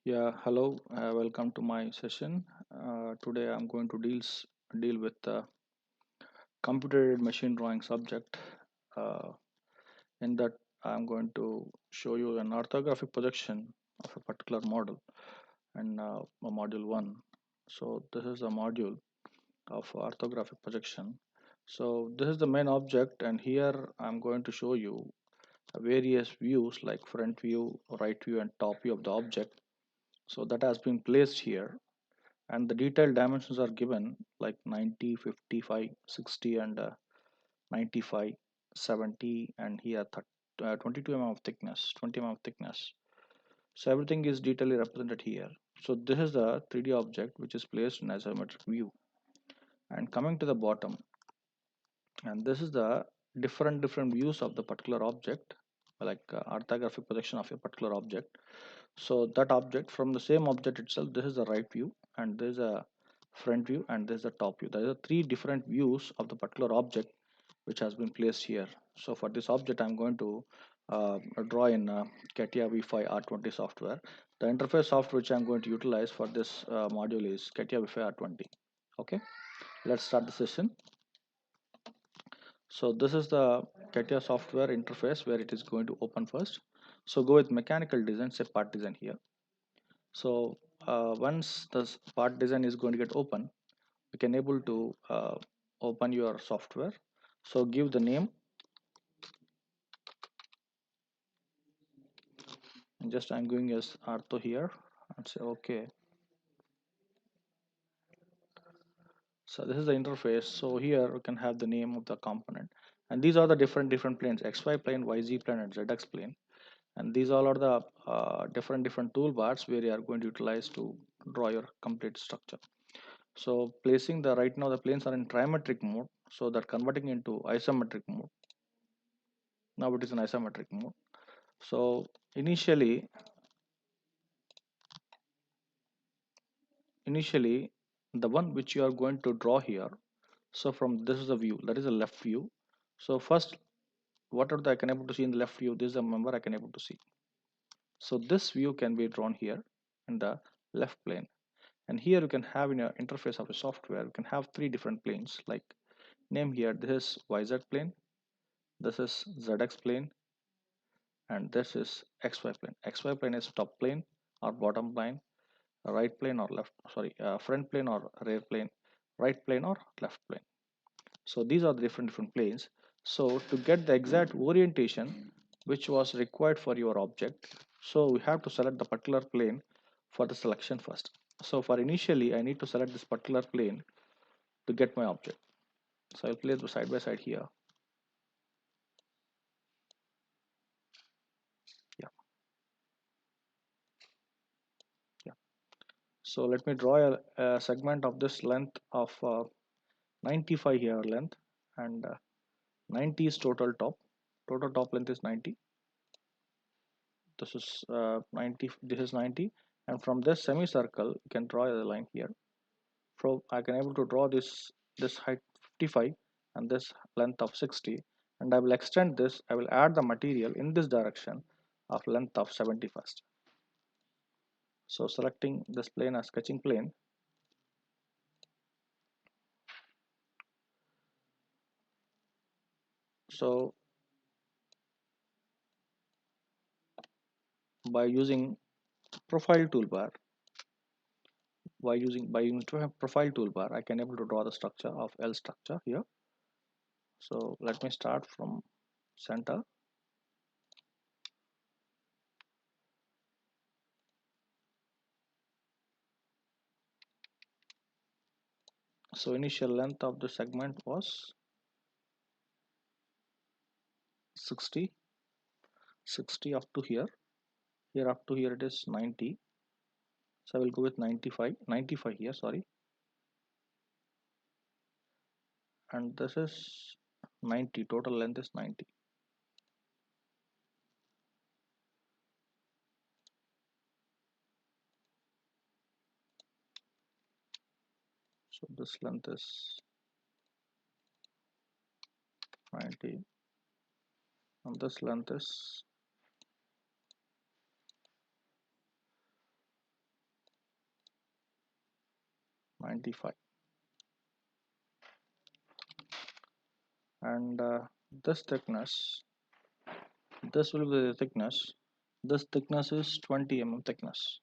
Yeah, hello. Welcome to my session. Today I'm going to deal with the computer-aided machine drawing subject. Uh, in that, I'm going to show you an orthographic projection of a particular model and a module one. So this is a module of orthographic projection. So this is the main object, and here I'm going to show you various views like front view, right view, and top view of the object. So that has been placed here, and the detailed dimensions are given like 90, 55, 60, and 95, 70, and here 22 mm of thickness, 20 mm of thickness. So everything is detailedly represented here. So this is the 3D object which is placed in isometric view. And coming to the bottom, and this is the different views of the particular object, like orthographic projection of a particular object. So that object, from the same object itself, this is the right view, and this is a front view, and this is the top view. There are three different views of the particular object which has been placed here. So for this object I'm going to draw in CATIA V5 R20 software. The interface software which I'm going to utilize for this module is CATIA V5 R20. Okay, let's start the session. So this is the CATIA software interface where it is going to open first. So go with mechanical design, say part design here. So once this part design is going to get open, you can able to open your software. So give the name, and just I'm going as Ortho here and say okay. So this is the interface. So here you can have the name of the component, and these are the different planes: XY plane, YZ plane, and ZX plane. And these all are the different toolbars where you are going to utilize to draw your complete structure. So placing the right now the planes are in trimetric mode, so that converting into isometric mode. Now it is in isometric mode. So initially the one which you are going to draw here. So from this is the view, that is the left view. So first, what are the I can able to see in the left view? This is a member I can able to see. So this view can be drawn here in the left plane. And here you can have in your interface of the software, you can have three different planes like name here. This is YZ plane, this is ZX plane, and this is XY plane. XY plane is top plane or bottom plane, right plane or left, sorry, front plane or rear plane, right plane or left plane. So these are the different planes. So to get the exact orientation which was required for your object, so we have to select the particular plane for the selection first. So for initially I need to select this particular plane to get my object. So I'll place side by side here. Yeah, yeah. So let me draw a segment of this length of 95 here length, and 90 is total top. Total top length is 90. This is 90. This is 90, and from this semicircle you can draw a line here. So I can able to draw this height 55 and this length of 60, and I will extend this. I will add the material in this direction of length of 70 first. So selecting this plane as sketching plane. So by using profile toolbar, by using profile toolbar, I can able to draw the structure of L structure here. So let me start from center. So initial length of the segment was 60, 60 up to here. Here up to here it is 90. So I will go with 95, 95 here, sorry. And this is 90, total length is 90. So this length is 90, and this length is 95. And this thickness, this will be the thickness. This thickness is 20 thickness.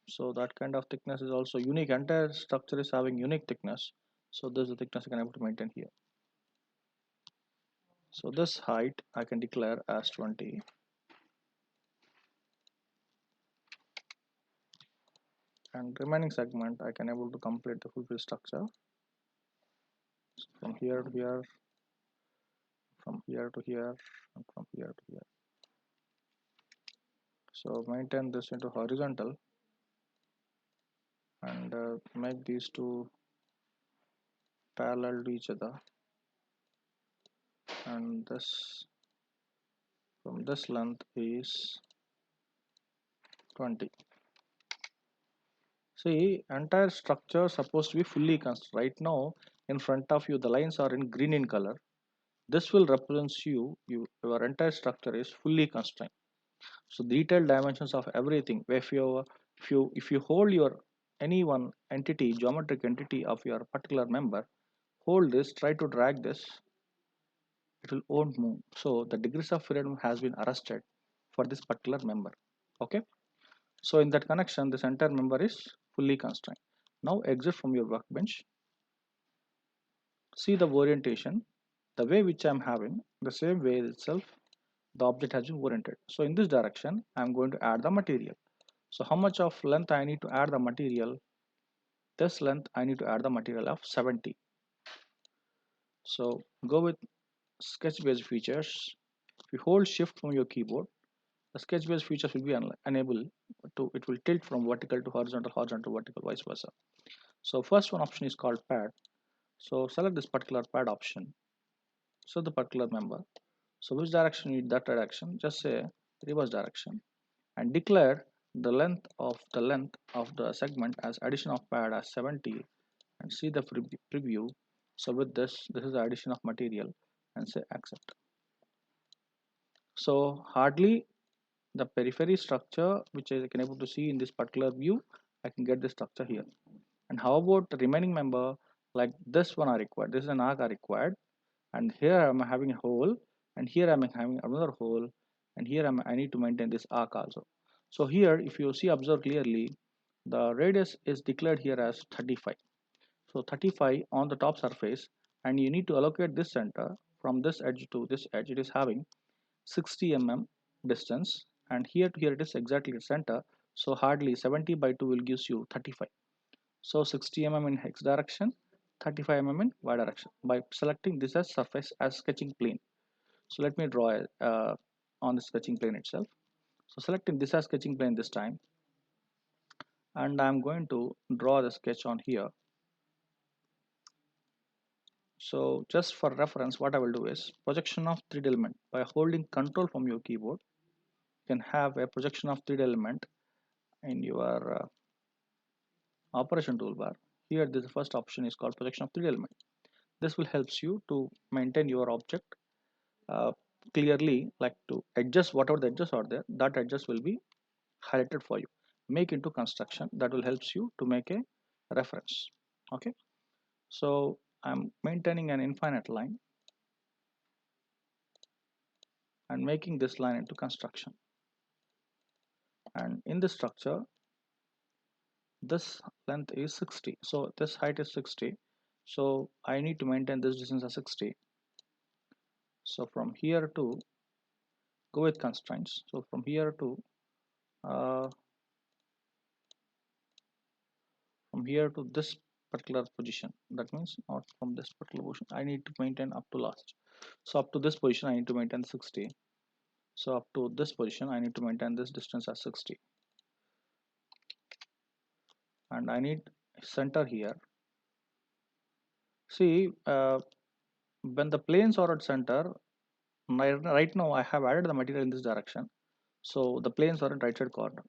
So that kind of thickness is also unique. Entire structure is having unique thickness. So this is the thickness I can able to maintain here. So this height I can declare as 20. And remaining segment I can able to complete the fulfill structure. So from here to here, from here to here, and from here to here. So maintain this into horizontal and make these two parallel to each other, and this from this length is 20. See, entire structure supposed to be fully constrained. Right now in front of you the lines are in green in color. This will represents your entire structure is fully constrained. So detailed dimensions of everything. If you hold your any one entity, geometric entity of your particular member, hold this, try to drag this, it will won't move. So the degrees of freedom has been arrested for this particular member. Okay. So in that connection, this entire member is fully constrained. Now exit from your workbench. See the orientation, the way which I am having, the same way itself, the object has been oriented. So in this direction, I am going to add the material. So how much of length I need to add the material? This length I need to add the material of 70. So go with sketch based features. If you hold shift from your keyboard, the sketch based features will be unable to, it will tilt from vertical to horizontal, horizontal, vertical, vice versa. So first one option is called pad. So select this particular pad option. So the particular member. So which direction you need that direction? Just say reverse direction and declare the length of the segment as addition of pad as 70 and see the preview. So with this is the addition of material and say accept. So hardly the periphery structure which I can able to see in this particular view, I can get the structure here. And how about the remaining member? Like this one are required, this is an arc are required, and here I'm having a hole, and here I'm having another hole, and here I need to maintain this arc also. So here if you see observe clearly, the radius is declared here as 35. So 35 on the top surface, and you need to allocate this center from this edge to this edge, it is having 60 distance, and here to here it is exactly the center. So hardly 70 by 2 will gives you 35. So 60 in x direction, 35 in y direction by selecting this as surface as sketching plane. So let me draw on the sketching plane itself. So selecting this as sketching plane this time, and I'm going to draw the sketch on here. So just for reference, what I will do is projection of 3D element. By holding control from your keyboard, you can have a projection of 3D element in your operation toolbar. Here this first option is called projection of 3D element. This will helps you to maintain your object uh, clearly, like to adjust whatever the edges are there, that edges will be highlighted for you. Make into construction, that will helps you to make a reference. Okay. So I'm maintaining an infinite line and making this line into construction. And in the structure, this length is 60, so this height is 60, so I need to maintain this distance as 60. So from here to go with constraints, so from here to uh, from here to this particular position, that means not from this particular position, I need to maintain up to last. So up to this position I need to maintain 60. So up to this position I need to maintain this distance as 60, and I need center here. See, when the planes are at center, right now I have added the material in this direction, so the planes are in right side corner.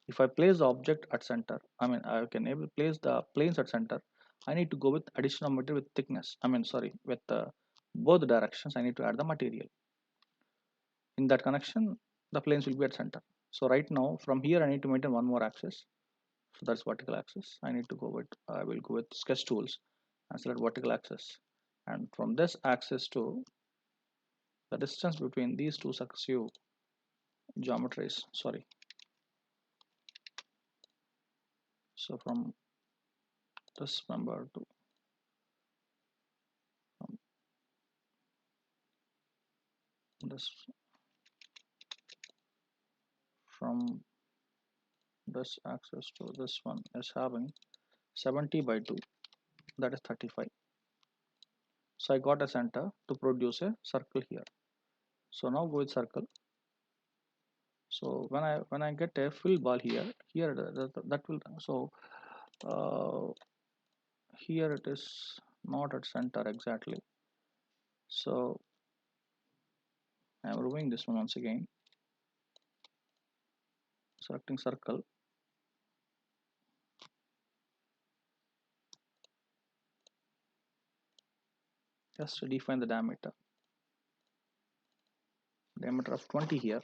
If I place the object at center, I mean I can able place the planes at center, I need to go with additional material with thickness, I mean sorry, with both directions I need to add the material. In that connection the planes will be at center. So right now from here I need to maintain one more axis, So that's vertical axis. I will go with sketch tools and select vertical axis. And from this axis to the distance between these two successive geometries, sorry. So from this member to from this from this axis to this one is having 70 by 2, that is 35. So I got a center to produce a circle here. So now go with circle. So when I get a fill ball here, that will, so here it is not at center exactly. So I am removing this one once again, selecting circle. Just to define the diameter of 20 here.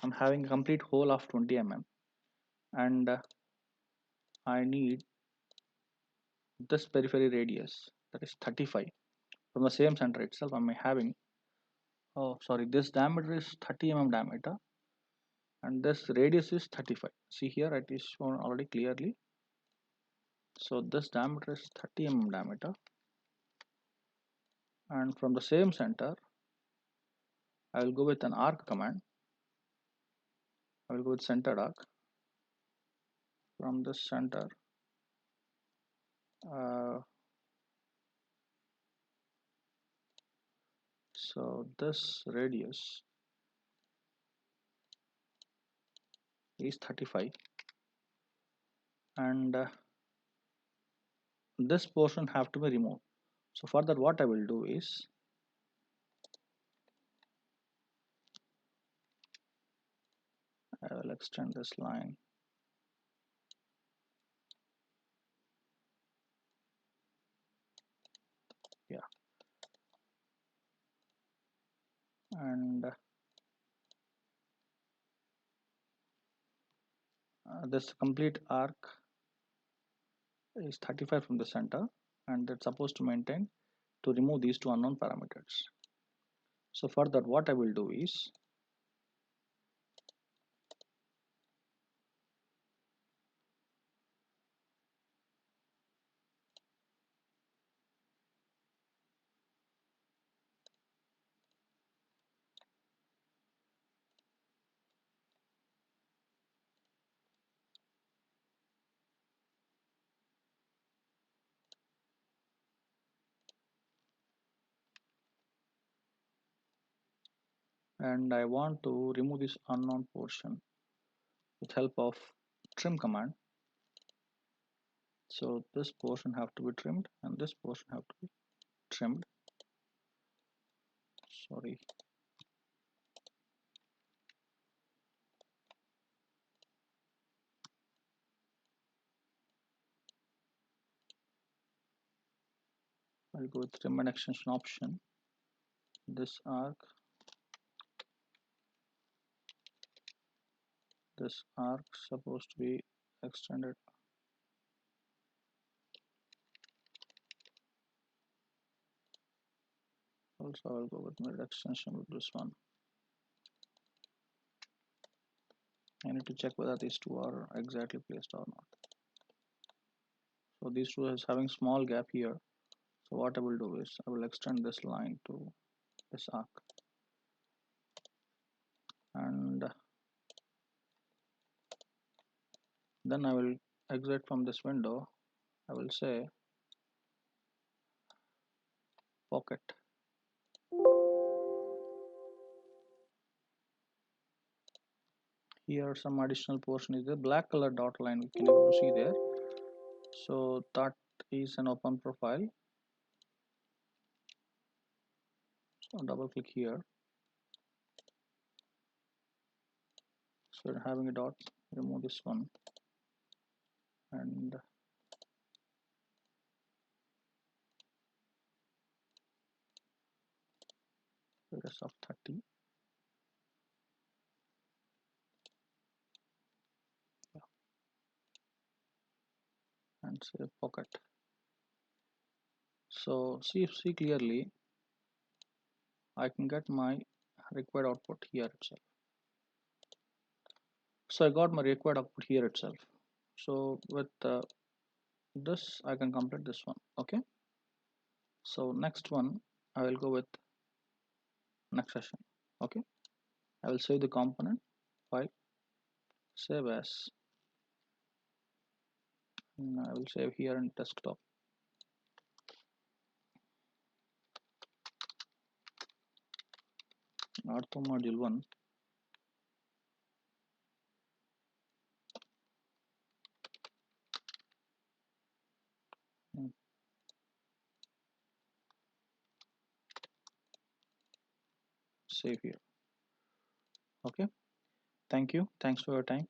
I'm having a complete hole of 20 mm, and I need this periphery radius, that is 35. From the same center itself, I'm having, oh sorry, this diameter is 30 mm diameter, and this radius is 35. See here, it is shown already clearly. So this diameter is 30 mm diameter, and from the same center I will go with an arc command. I will go with centered arc. From this center, uh, so this radius is 35, and this portion have to be removed. So for that, what I will do is I will extend this line. Yeah, and this complete arc is 35 from the center, and that's supposed to maintain to remove these two unknown parameters. So for that, what I will do is and I want to remove this unknown portion with help of trim command. So this portion have to be trimmed and this portion have to be trimmed. Sorry. I'll go with trim and extension option. This arc supposed to be extended. Also, I'll go with mid extension with this one. I need to check whether these two are exactly placed or not. So these two is having small gap here. So what I will do is I will extend this line to this arc, and then I will exit from this window. I will say pocket. Here some additional portion is the black color dot line we can able to see there. So that is an open profile. So double click here. So we're having a dot, remove this one, and radius of 30. and say pocket. So see clearly, I can get my required output here itself. So I got my required output here itself. So with this I can complete this one. Okay, so next one I will go with next session. Okay, I will save the component file, save as, and I will save here in desktop. Ortho module 1, and save here. Okay, thank you, thanks for your time.